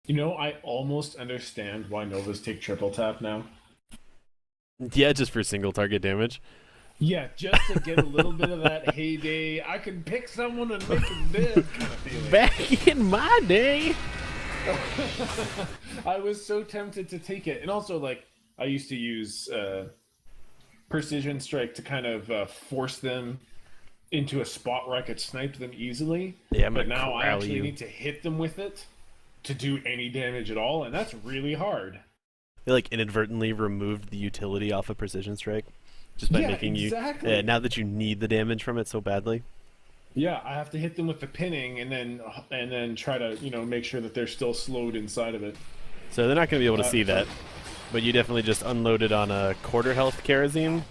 You know, I almost understand why Novas take triple tap now. Yeah, just for single target damage. Yeah, just to get a little bit of that heyday, I can pick someone and make him dead kind of feeling. Back in my day. I was so tempted to take it. And also, like, I used to use Precision Strike to kind of force them into a spot where I could snipe them easily. Yeah, I'm but gonna now I corral actually you. need to hit them with it to do any damage at all, and that's really hard. They like inadvertently removed the utility off of Precision Strike just by Yeah, making exactly. you. Now that you need the damage from it so badly. Yeah, I have to hit them with the pinning and then try to make sure that they're still slowed inside of it. So they're not going to be able to see that. But you definitely just unloaded on a quarter health Kerosene.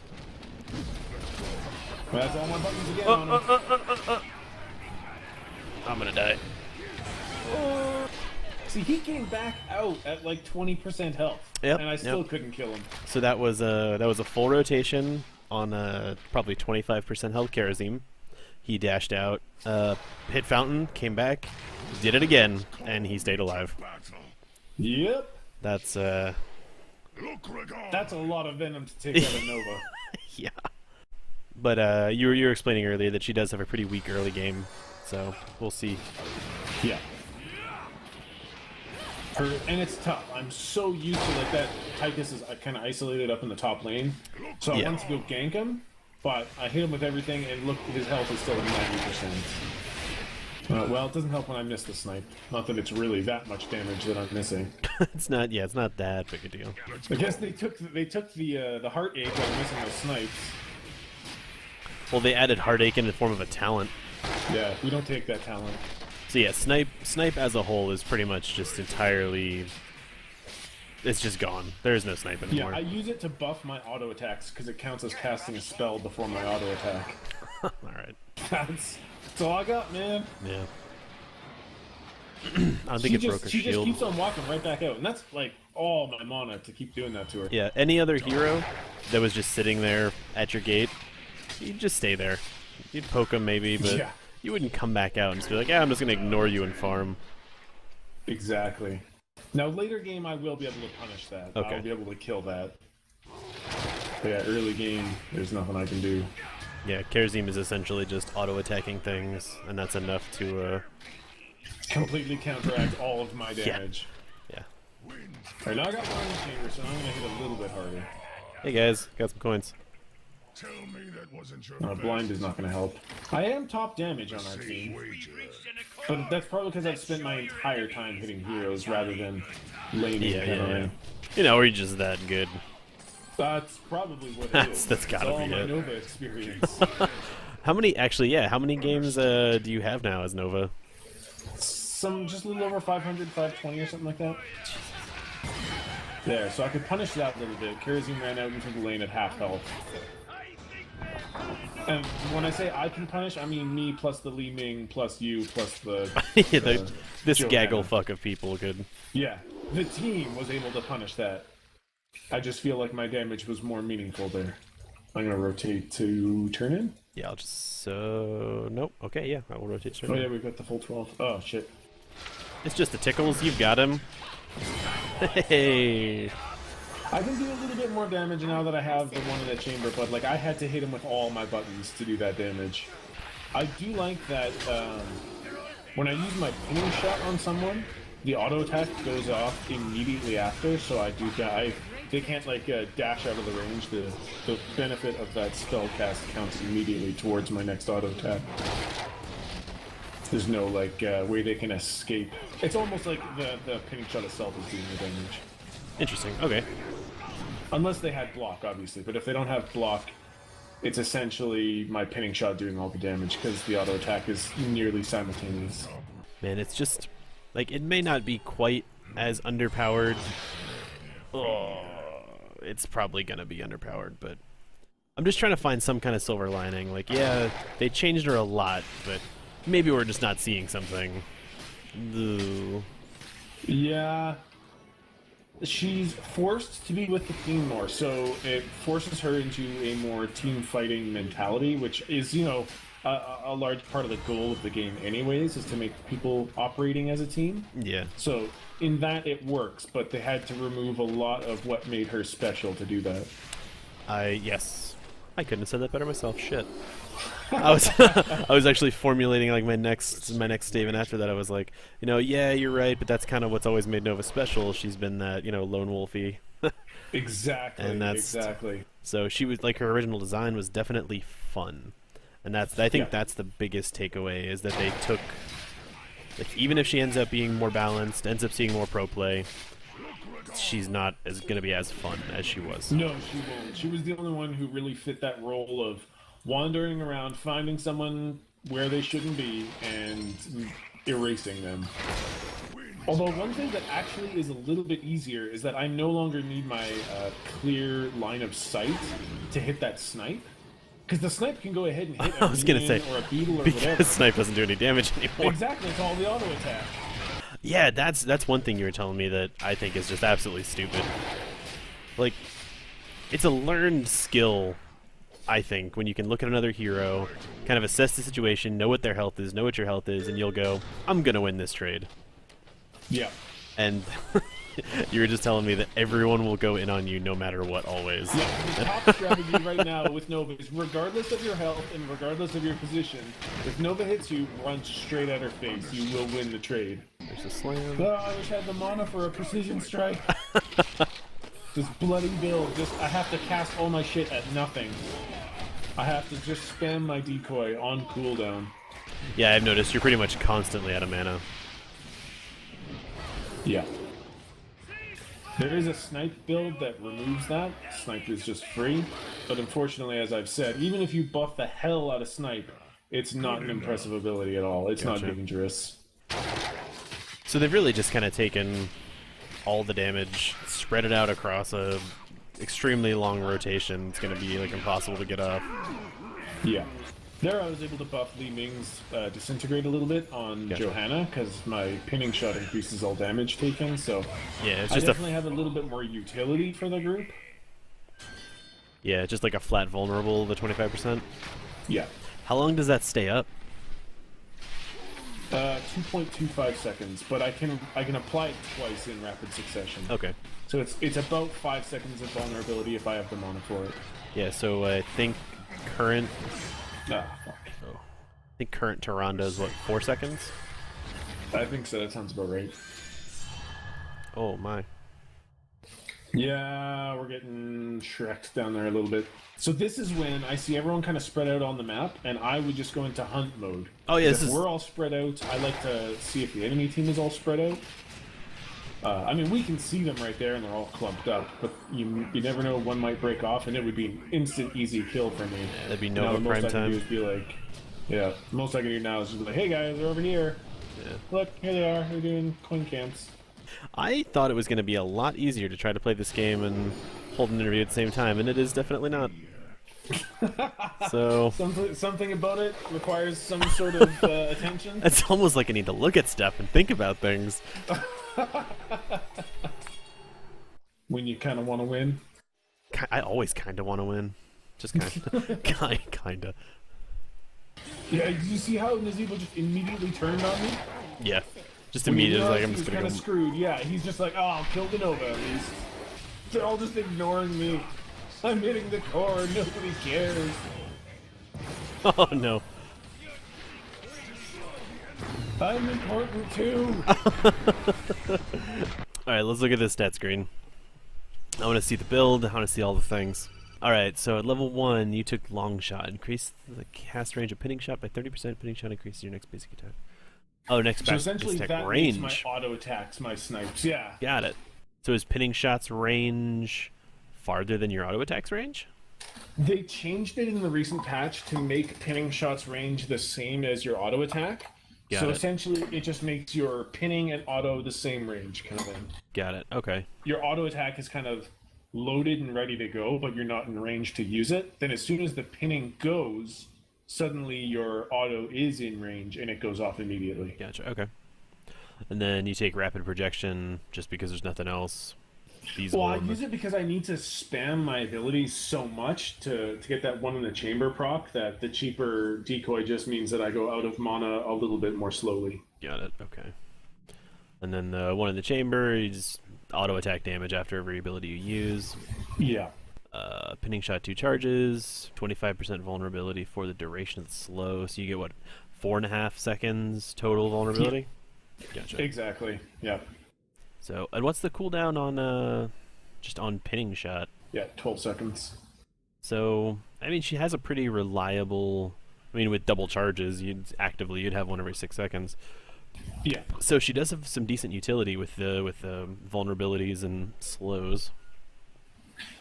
That's all my buttons again on him. I'm going to die. See, he came back out at like 20% health, Yep, and I still couldn't kill him. So that was a full rotation on probably 25% health Kerosene. He dashed out, hit fountain, came back, did it again, and he stayed alive. Yep. That's a lot of venom to take out of Nova. yeah. But you were explaining earlier that she does have a pretty weak early game, so we'll see. Yeah. And it's tough. I'm so used to like that. Tychus is kind of isolated up in the top lane, so I want to go gank him, but I hit him with everything, and look, his health is still at 90%. Well, it doesn't help when I miss the snipe. Not that it's really that much damage that I'm missing. it's not that big a deal. I guess they took the heartache of missing those snipes. Well, they added heartache in the form of a talent. Yeah, we don't take that talent. So yeah, snipe as a whole is pretty much just entirely. It's just gone. There is no snipe anymore. Yeah, I use it to buff my auto attacks because it counts as casting a spell before my auto attack. All right. That's all I got, man. Yeah. I don't think it broke her She just shield. keeps on walking right back out, and that's like all my mana to keep doing that to her. Yeah, any other hero that was just sitting there at your gate, you'd just stay there. You'd poke him maybe, but Yeah. you wouldn't come back out and just be like, yeah, I'm just going to ignore you and farm. Exactly. Now, later game, I will be able to punish that. Okay. I'll be able to kill that. But yeah, early game, there's nothing I can do. Yeah, Kerosene is essentially just auto-attacking things, and that's enough to, completely counteract all of my damage. Yeah. Alright, now I got one in the chamber, so I'm gonna hit a little bit harder. Hey guys, got some coins. Tell me that wasn't your Blind is not gonna help. I am top damage on our team, but that's probably because I've spent my entire time hitting heroes rather than laning Yeah. You know, we're just that good. That's probably what it is. That's gotta it's all be my it. Nova experience. How many games do you have now as Nova? Just a little over 500, 520 or something like that. There, so I could punish that a little bit. Kerosene ran out into the lane at half health. And when I say I can punish, I mean me plus the Li-Ming plus you plus the... this Joanna. gaggle fuck of people could... Yeah, the team was able to punish that. I just feel like my damage was more meaningful there. I'm gonna rotate to turn in. Yeah, I'll just... nope. Okay, yeah, I will rotate straight. Oh yeah, we've got the full 12. Oh, shit. It's just the tickles. You've got him. Hey. I can do a little bit more damage now that I have the one in the chamber, but like I had to hit him with all my buttons to do that damage. I do like that when I use my pinning shot on someone, the auto attack goes off immediately after, so they can't like dash out of the range. The benefit of that spell cast counts immediately towards my next auto attack. There's no like way they can escape. It's almost like the pinning shot itself is doing the damage. Interesting. Okay. Unless they had block, obviously. But if they don't have block, it's essentially my pinning shot doing all the damage because the auto attack is nearly simultaneous. Man, it's just... Like, it may not be quite as underpowered. Oh, it's probably gonna be underpowered, but... I'm just trying to find some kind of silver lining. Like, yeah, they changed her a lot, but maybe we're just not seeing something. Ugh. Yeah. She's forced to be with the team more, so it forces her into a more team fighting mentality, which is, a large part of the goal of the game anyways, is to make people operating as a team. Yeah. So in that it works, but they had to remove a lot of what made her special to do that. Yes. I couldn't have said that better myself. Shit. I was I was actually formulating like my next statement after that. I was like, yeah, you're right, but that's kind of what's always made Nova special. She's been that, lone wolfy. Exactly. And that's exactly. So she was like, her original design was definitely fun. And I think that's the biggest takeaway, is that they took, like, even if she ends up being more balanced, ends up seeing more pro play, she's not going to be as fun as she was. No, she won't. She was the only one who really fit that role of wandering around, finding someone where they shouldn't be, and erasing them. Although one thing that actually is a little bit easier is that I no longer need my clear line of sight to hit that snipe. Because the snipe can go ahead and hit a minion or a beetle or because whatever. Snipe doesn't do any damage anymore. Exactly, it's all the auto attack. Yeah, that's one thing you were telling me that I think is just absolutely stupid. Like, it's a learned skill, I think, when you can look at another hero, kind of assess the situation, know what their health is, know what your health is, and you'll go, I'm gonna win this trade. Yeah. And you were just telling me that everyone will go in on you no matter what, always. Yeah, the top strategy right now with Nova is, regardless of your health and regardless of your position, if Nova hits you, run straight at her face. You will win the trade. There's a slam. Oh, I wish I had the mana for a precision strike. This bloody build, I have to cast all my shit at nothing. I have to just spam my decoy on cooldown. Yeah, I've noticed you're pretty much constantly out of mana. Yeah. There is a snipe build that removes that. Snipe is just free. But unfortunately, as I've said, even if you buff the hell out of snipe, it's not an impressive ability at all. It's not dangerous. So they've really just kind of taken all the damage, spread it out across a extremely long rotation. It's going to be like impossible to get off. Yeah. There I was able to buff Li-Ming's Disintegrate a little bit on Johanna, because my pinning shot increases all damage taken, so yeah, it's I just definitely have a little bit more utility for the group. Yeah, just like a flat vulnerable, the 25%. Yeah. How long does that stay up? 2.25 seconds, but I can apply it twice in rapid succession. Okay. So it's about 5 seconds of vulnerability if I have the mana for it. Yeah, so I think current... Ah, fuck. Oh. I think current Tyrande is, what, 4 seconds? I think so, that sounds about right. Oh, my. Yeah, we're getting Shrek'd down there a little bit. So this is when I see everyone kind of spread out on the map, and I would just go into hunt mode. Oh, yeah, if we're all spread out, I like to see if the enemy team is all spread out. I mean, we can see them right there, and they're all clumped up, but you never know, one might break off, and it would be an instant, easy kill for me. Yeah, that'd be Nova prime prime time. time. Do is be like, yeah, most I can do now is just be like, hey guys, they're over here. Yeah. Look, here they are. They're doing coin camps. I thought it was going to be a lot easier to try to play this game and hold an interview at the same time, and it is definitely not. So something about it requires some sort of attention. It's almost like I need to look at stuff and think about things. When you kind of want to win. I always kind of want to win. Just kind of. Yeah, did you see how Nazeebo just immediately turned on me? Yeah. Just immediately, like, I'm just kind gonna of go... screwed. Yeah, he's just like, oh, I'll kill the Nova at least. They're all just ignoring me. I'm hitting the core, nobody cares. Oh, no. I'm important too. Alright, let's look at this stat screen. I want to see the build, I want to see all the things. Alright, so at level 1, you took Long Shot. Increase the cast range of pinning shot by 30%. Pinning shot increases your next basic attack. Oh, next So basic essentially attack that range. makes my auto attacks, my snipes, yeah. Got it. So is pinning shots range farther than your auto attacks range? They changed it in the recent patch to make pinning shots range the same as your auto attack. Got it. Essentially, it just makes your pinning and auto the same range kind of thing. Got it. Okay. Your auto attack is kind of loaded and ready to go, but you're not in range to use it. Then as soon as the pinning goes, suddenly your auto is in range and it goes off immediately. Gotcha. Okay. And then you take rapid projection just because there's nothing else feasible. Well, I use it because I need to spam my abilities so much to get that one in the chamber proc that the cheaper decoy just means that I go out of mana a little bit more slowly. Got it. Okay. And then the one in the chamber is auto attack damage after every ability you use. Yeah. Pinning shot 2 charges, 25% vulnerability for the duration of the slow. So you get what, 4.5 seconds total vulnerability? Gotcha. Exactly. Yeah. So, and what's the cooldown on just on pinning shot? Yeah, 12 seconds. So, I mean, she has a pretty reliable. I mean, with double charges, you'd have one every 6 seconds. Yeah. So she does have some decent utility with the vulnerabilities and slows.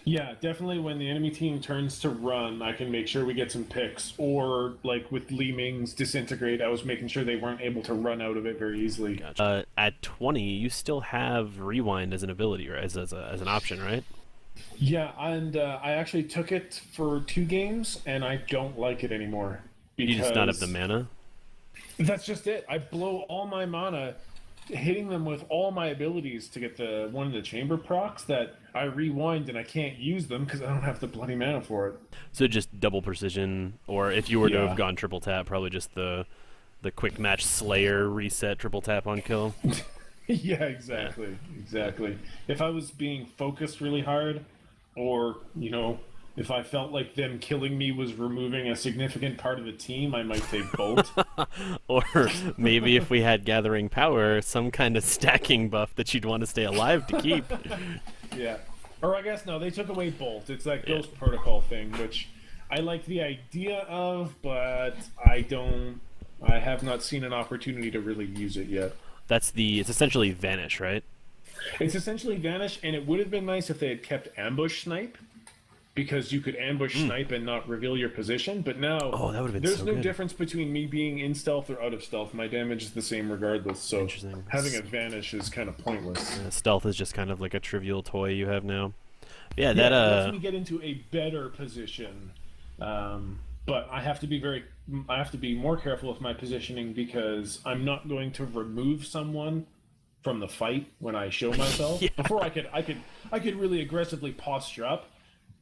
Yeah, definitely when the enemy team turns to run, I can make sure we get some picks. Or, like with Li-Ming's Disintegrate, I was making sure they weren't able to run out of it very easily. Gotcha. At 20, you still have Rewind as an ability, or as an option, right? Yeah, and I actually took it for 2 games, and I don't like it anymore. You just not have the mana? That's just it. I blow all my mana hitting them with all my abilities to get the one of the chamber procs that I rewind and I can't use them because I don't have the bloody mana for it. So just double precision, or if you were to have gone triple tap, probably just the quick match Slayer reset triple tap on kill. Yeah, exactly. Exactly. If I was being focused really hard, or, you know, if I felt like them killing me was removing a significant part of the team, I might take Bolt. Or maybe if we had Gathering Power, some kind of stacking buff that you'd want to stay alive to keep. Yeah. Or I guess, no, they took away Bolt. It's that Ghost Protocol thing, which I like the idea of, but I have not seen an opportunity to really use it yet. It's essentially Vanish, right? It's essentially Vanish, and it would have been nice if they had kept Ambush Snipe, because you could ambush snipe and not reveal your position, but now that would have been there's so no good. difference between me being in stealth or out of stealth. My damage is the same regardless, so having a Vanish is kind of pointless. Stealth is just kind of like a trivial toy you have now. Yeah, It lets me get into a better position, but I have to be more careful with my positioning because I'm not going to remove someone from the fight when I show myself. Yeah. Before I could really aggressively posture up,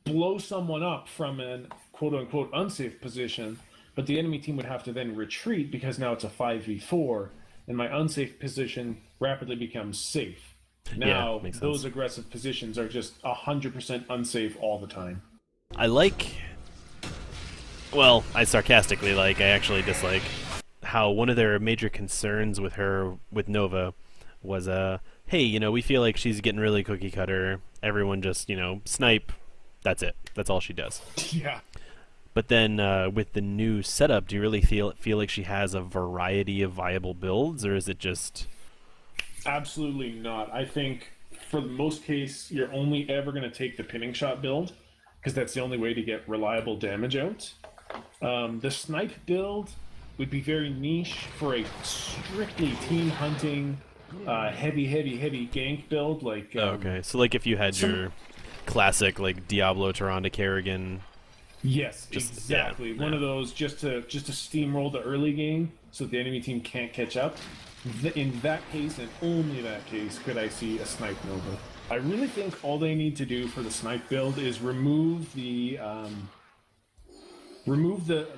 blow someone up from an quote-unquote unsafe position, but the enemy team would have to then retreat because now it's a 5v4, and my unsafe position rapidly becomes safe. Now, those aggressive positions are just 100% unsafe all the time. I sarcastically I actually dislike how one of their major concerns with Nova was, hey, you know, we feel like she's getting really cookie cutter, everyone just, you know, snipe. That's it. That's all she does. Yeah. But then with the new setup, do you really feel like she has a variety of viable builds, or is it just... Absolutely not. I think for the most case, you're only ever going to take the pinning shot build, because that's the only way to get reliable damage out. The snipe build would be very niche for a strictly team hunting, heavy gank build. Like okay, so like if you had your classic like Diablo Tyrande Kerrigan. Yes, exactly. One of those just to steamroll the early game so the enemy team can't catch up. In that case, and only that case, could I see a snipe Nova. I really think all they need to do for the snipe build is remove the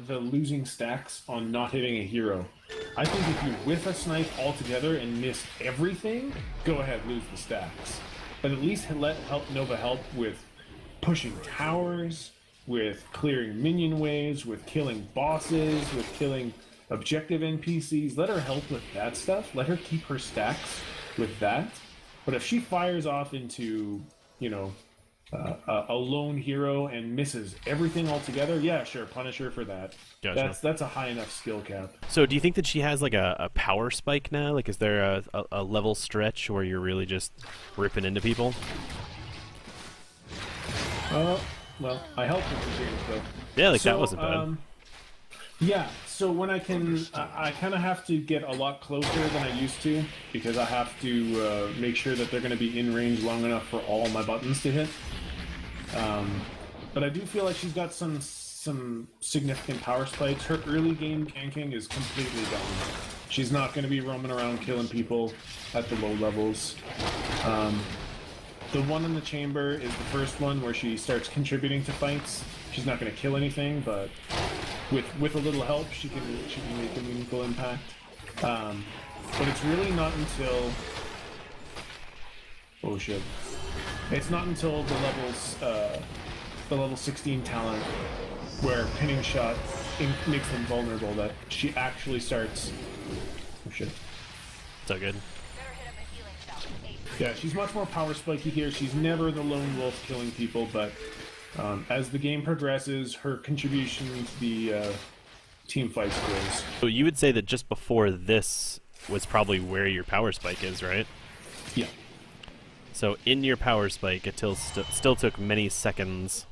losing stacks on not hitting a hero. I think if you whiff a snipe altogether and miss everything, go ahead, lose the stacks. But at least help Nova help with pushing towers, with clearing minion waves, with killing bosses, with killing objective NPCs. Let her help with that stuff. Let her keep her stacks with that. But if she fires off into, you know, a lone hero and misses everything altogether, yeah, sure, punish her for that. Gotcha. That's a high enough skill cap. So do you think that she has like a power spike now? Like, is there a level stretch where you're really just ripping into people? Well, I helped with the games though. Yeah, like that wasn't bad. Yeah, so when I kind of have to get a lot closer than I used to, because I have to make sure that they're going to be in range long enough for all my buttons to hit. But I do feel like she's got some significant power spikes. Her early game ganking is completely gone. She's not going to be roaming around killing people at the low levels. The one in the chamber is the first one where she starts contributing to fights. She's not going to kill anything, but with a little help, she can make a meaningful impact. But it's really not until Oh shit. It's not until the level 16 talent where pinning shot makes them vulnerable that she actually starts. Oh shit. So good. Yeah, she's much more power spiky here. She's never the lone wolf killing people, but as the game progresses, her contribution to the team fights grows. So you would say that just before this was probably where your power spike is, right? Yeah. So in your power spike, it still took many seconds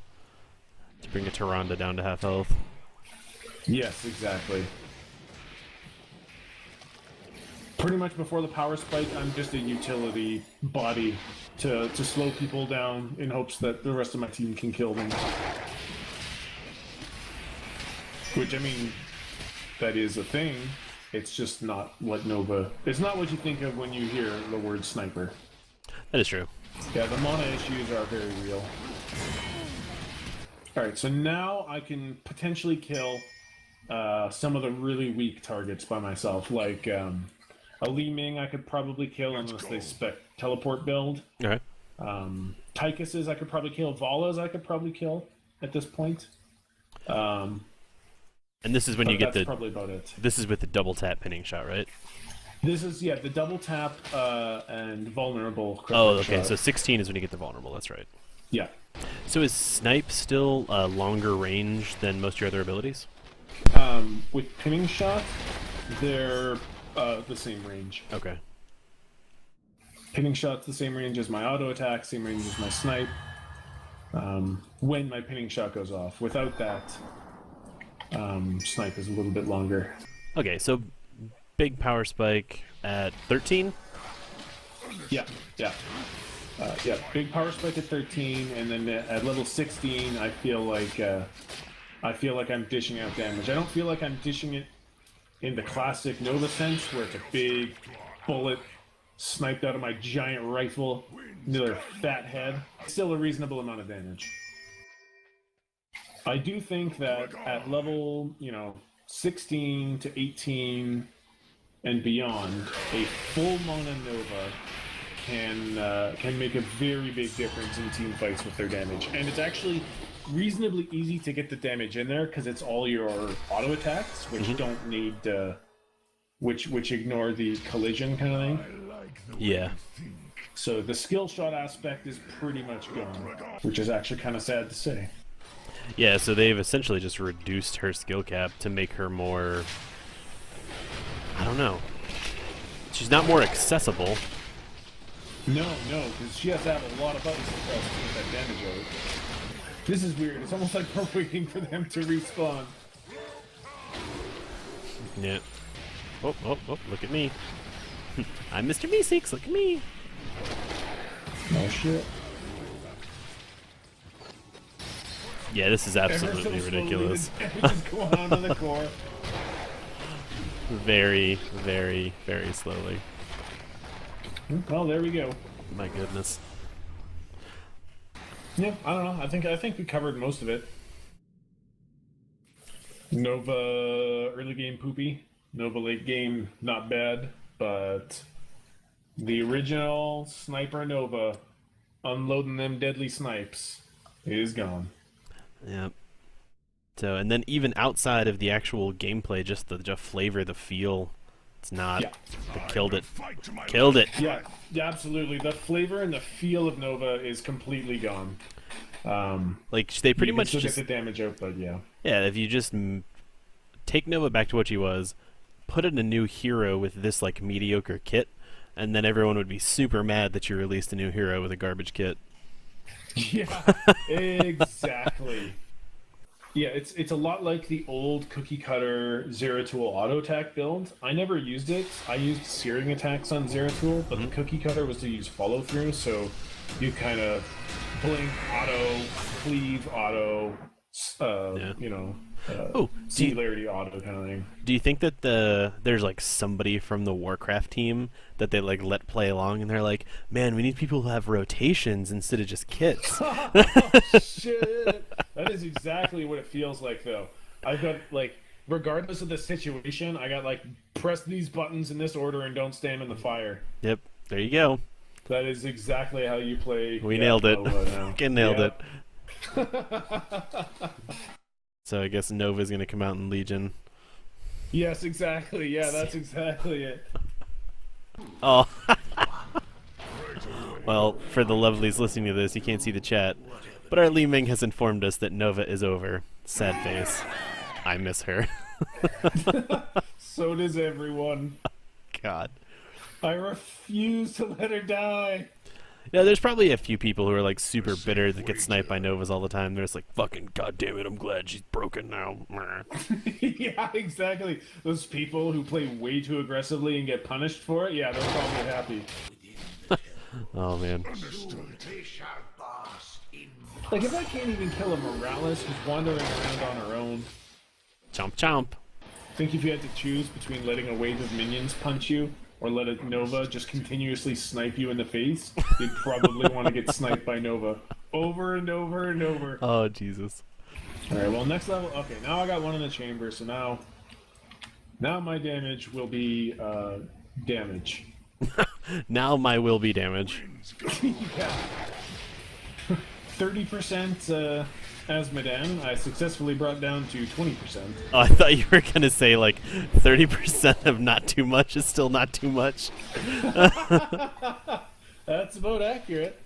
to bring a Tyrande down to half health. Yes, exactly. Pretty much before the power spike, I'm just a utility body to slow people down in hopes that the rest of my team can kill them. Which, I mean, that is a thing. It's just not what Nova... It's not what you think of when you hear the word sniper. That is true. Yeah, the mana issues are very real. Alright, so now I can potentially kill some of the really weak targets by myself, like a Li-Ming I could probably kill unless they spec teleport build. Okay. Tychuses I could probably kill. Valas I could probably kill at this point. And this is when you get that's probably about it. This is with the double tap pinning shot, right? This is, yeah, the double tap and vulnerable. Oh, okay. Shot. So 16 is when you get the vulnerable. That's right. Yeah. So is snipe still longer range than most of your other abilities? With pinning shot, they're the same range. Okay. Pinning shot's the same range as my auto attack, same range as my snipe. When my pinning shot goes off. Without that, snipe is a little bit longer. Okay, so big power spike at 13? Yeah. Yeah, big power spike at 13, and then at level 16, I feel like I'm dishing out damage. I don't feel like I'm dishing it in the classic Nova sense, where it's a big bullet sniped out of my giant rifle into their fat head. Still a reasonable amount of damage. I do think that at level, 16 to 18 and beyond, a full Mana Nova can make a very big difference in team fights with their damage. And it's actually reasonably easy to get the damage in there because it's all your auto attacks, which don't need which ignore the collision kind of thing. Yeah. So the skill shot aspect is pretty much gone, which is actually kind of sad to say. Yeah, so they've essentially just reduced her skill cap to make her more... I don't know. She's not more accessible. No, because she has to have a lot of buttons to press to get that damage out. This is weird. It's almost like we're waiting for them to respawn. Yeah. Oh, look at me. I'm Mr. Meeseeks, look at me. Oh shit. Yeah, this is absolutely ridiculous. Just going on to the core. Very, very, very slowly. Well, there we go. My goodness. Yeah, I don't know. I think we covered most of it. Nova early game poopy. Nova late game not bad, but the original Sniper Nova unloading them deadly snipes is gone. Yep. So, and then even outside of the actual gameplay, just the flavor, the feel, it's not. Yeah. They killed it. Killed it. Yeah, absolutely. The flavor and the feel of Nova is completely gone. Like they pretty much still just get the damage out, but yeah. Yeah, if you just take Nova back to what she was, put in a new hero with this like mediocre kit, and then everyone would be super mad that you released a new hero with a garbage kit. Yeah, exactly. Yeah, it's a lot like the old cookie cutter Zeratul auto attack build. I never used it. I used searing attacks on Zeratul, but the cookie cutter was to use follow through, so you kind of blink auto, cleave auto, singularity auto kind of thing. Do you think that there's like somebody from the Warcraft team that they like let play along, and they're like, man, we need people who have rotations instead of just kits? Shit. That is exactly what it feels like, though. I've got, like, regardless of the situation, I got, like, press these buttons in this order and don't stand in the fire. Yep, there you go. That is exactly how you play. We nailed it. Nova now. Fucking nailed Yeah. it. So I guess Nova's gonna come out in Legion. Yes, exactly. Yeah, that's exactly it. Oh. Well, for the lovelies listening to this, you can't see the chat, but our Li-Ming has informed us that Nova is over. Sad face. I miss her. So does everyone. God. I refuse to let her die. Yeah, there's probably a few people who are like super bitter that get sniped by Novas all the time. They're just like, fucking goddamn it, I'm glad she's broken now. Yeah, exactly. Those people who play way too aggressively and get punished for it, yeah, they're probably happy. Oh man. Like, if I can't even kill a Morales who's wandering around on her own, Chomp chomp. I think if you had to choose between letting a wave of minions punch you or let a Nova just continuously snipe you in the face, you'd probably want to get sniped by Nova. Over and over and over. Oh Jesus. Alright, well, next level. Okay, now I got one in the chamber, so now my damage will be damage. Now my will be damage. Yeah. 30% Asmodan, I successfully brought down to 20%. Oh, I thought you were gonna say like 30% of not too much is still not too much. That's about accurate.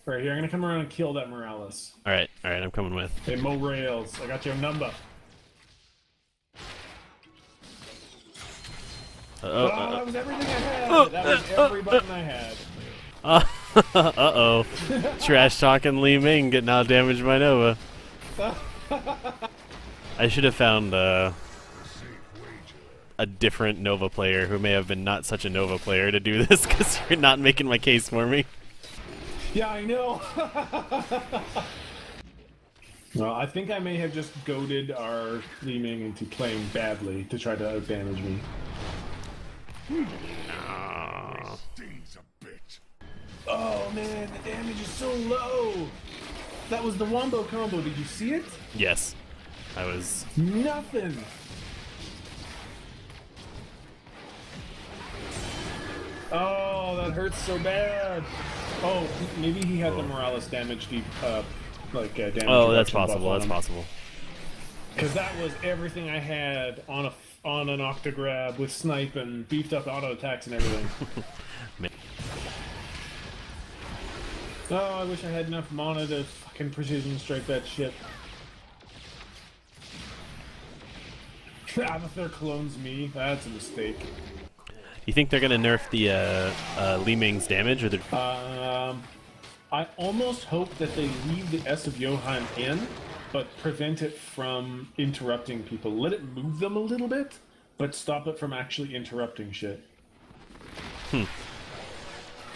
Right here, I'm gonna come around and kill that Morales. Alright, I'm coming with. Hey, Mo Rails, I got your number. That was everything I had. That was every button I had. Uh-oh. Trash talking Li-Ming getting out damaged by Nova. I should have found a different Nova player who may have been not such a Nova player to do this, because you're not making my case for me. Yeah, I know. Well, I think I may have just goaded our Li-Ming into playing badly to try to outdamage me. Stings a bit. Oh man, the damage is so low. That was the Wombo combo. Did you see it? Yes. I was... Nothing. Oh, that hurts so bad. Oh, maybe he had the Morales damage, damage. Oh, that's reduction buff possible, on that's him. possible. Because that was everything I had on an Octograb with snipe and beefed up auto attacks and everything. Oh, I wish I had enough mana to fucking precision strike that shit. Abathur clones me. That's a mistake. You think they're gonna nerf the Li-Ming's damage, or I almost hope that they leave the S of Johann in, but prevent it from interrupting people. Let it move them a little bit, but stop it from actually interrupting shit.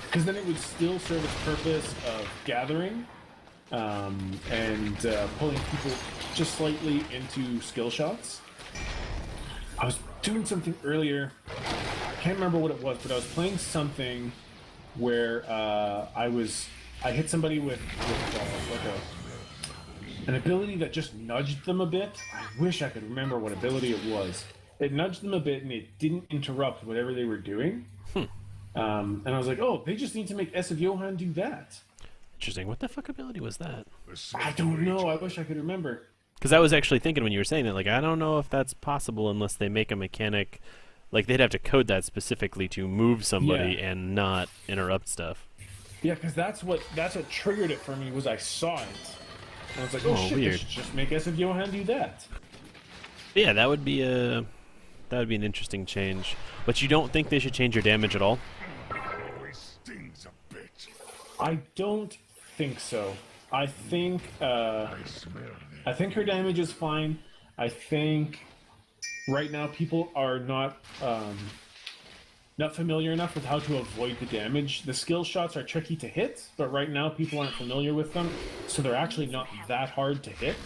Because then it would still serve its purpose of gathering and pulling people just slightly into skill shots. I was doing something earlier. I can't remember what it was, but I was playing something where I hit somebody with an ability that just nudged them a bit. I wish I could remember what ability it was. It nudged them a bit, and it didn't interrupt whatever they were doing. And I was like, oh, they just need to make S of Johann do that. interesting. What the fuck ability was that? I don't know. I wish I could remember. Because I was actually thinking when you were saying it, like, I don't know if that's possible unless they make a mechanic, like, they'd have to code that specifically to move somebody and not interrupt stuff. Yeah, because that's what triggered it for me, was I saw it. And I was like, oh shit, weird. they should just make S of Johann do that. Yeah, that would be an interesting change. But you don't think they should change your damage at all? Always stings a bit. I don't think so. I think I smell I think her damage is fine. I think right now people are not familiar enough with how to avoid the damage. The skill shots are tricky to hit, but right now people aren't familiar with them, so they're actually not that hard to hit.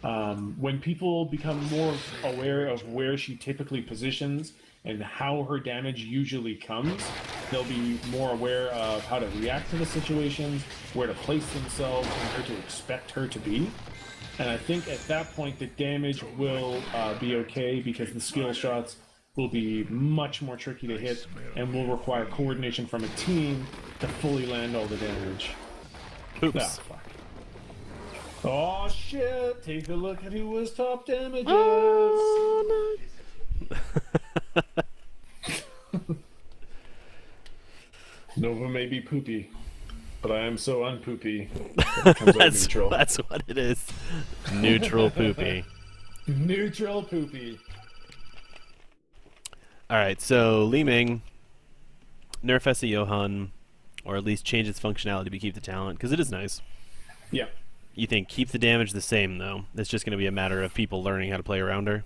When people become more aware of where she typically positions and how her damage usually comes, they'll be more aware of how to react to the situations, where to place themselves, and where to expect her to be. And I think at that point the damage will be okay, because the skill shots will be much more tricky to hit and will require coordination from a team to fully land all the damage. Oops. Ah, fuck. Oh shit! Take a look at who was top damages. Oh, no. Nova may be poopy, but I am so unpoopy. That it comes out neutral. That's what it is. Neutral poopy. Neutral poopy. Alright, so Li-Ming, nerf Essa Johan, or at least change its functionality to keep the talent, because it is nice. Yeah. You think keep the damage the same, though. It's just going to be a matter of people learning how to play around her.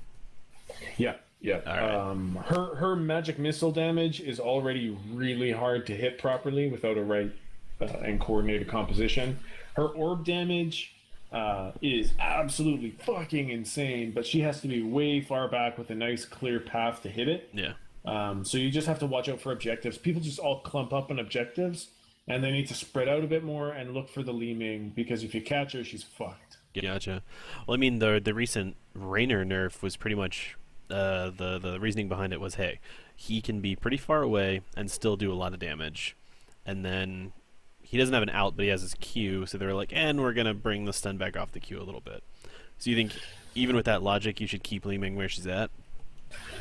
Yeah, yeah. All right. Her magic missile damage is already really hard to hit properly without a right and coordinated composition. Her orb damage is absolutely fucking insane, but she has to be way far back with a nice clear path to hit it. Yeah. So you just have to watch out for objectives. People just all clump up on objectives, and they need to spread out a bit more and look for the Li-Ming, because if you catch her, she's fucked. Gotcha. Well, I mean, the recent Reghar nerf was pretty much the reasoning behind it was, hey, he can be pretty far away and still do a lot of damage, and then he doesn't have an out, but he has his Q, so they're like, and we're gonna bring the stun back off the Q a little bit. So you think, even with that logic, you should keep Li-Ming where she's at?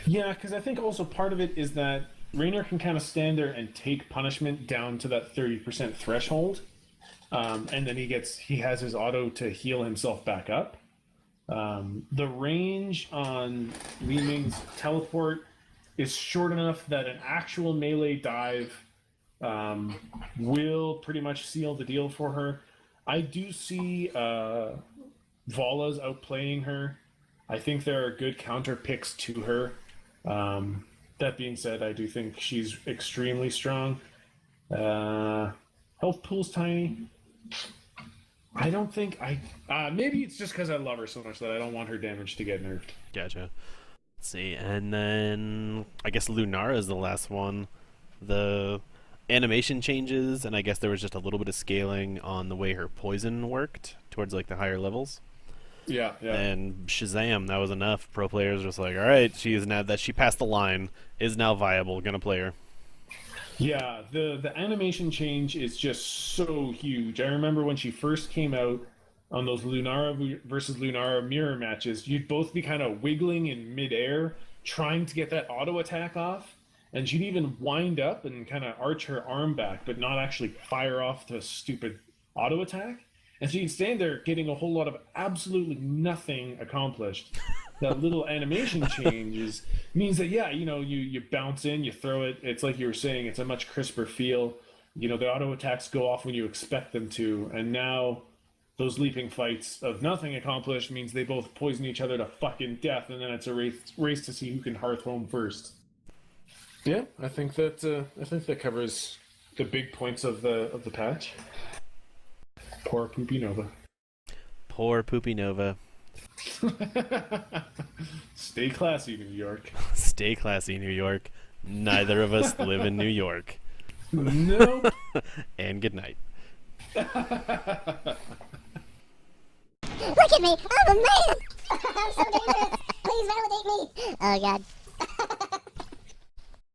Yeah, because I think also part of it is that Reghar can kind of stand there and take punishment down to that 30% threshold, and then he has his auto to heal himself back up. The range on Li-Ming's teleport is short enough that an actual melee dive will pretty much seal the deal for her. I do see Vala's outplaying her. I think there are good counter picks to her. That being said, I do think she's extremely strong. Health pool's tiny. I don't think maybe it's just because I love her so much that I don't want her damage to get nerfed. Gotcha. Let's see, and then I guess Lunara is the last one. The animation changes, and I guess there was just a little bit of scaling on the way her poison worked towards like the higher levels. Yeah, yeah. And Shazam, that was enough. Pro players were just like, all right, she is now that she passed the line, is now viable. Gonna play her. Yeah, the animation change is just so huge. I remember when she first came out on those Lunara versus Lunara mirror matches, you'd both be kind of wiggling in midair, trying to get that auto attack off, and she'd even wind up and kind of arch her arm back, but not actually fire off the stupid auto attack. And so you'd stand there getting a whole lot of absolutely nothing accomplished. That little animation change means that, yeah, you bounce in, you throw it. It's like you were saying, it's a much crisper feel. The auto attacks go off when you expect them to. And now those leaping fights of nothing accomplished means they both poison each other to fucking death. And then it's a race to see who can hearth home first. Yeah, I think that covers the big points of the patch. Poor Poopy Nova. Poor Poopy Nova. Stay classy, New York. Stay classy, New York. Neither of us live in New York. Nope. And good night. Look at me! I'm a man! I'm so dangerous! Please validate me! Oh god.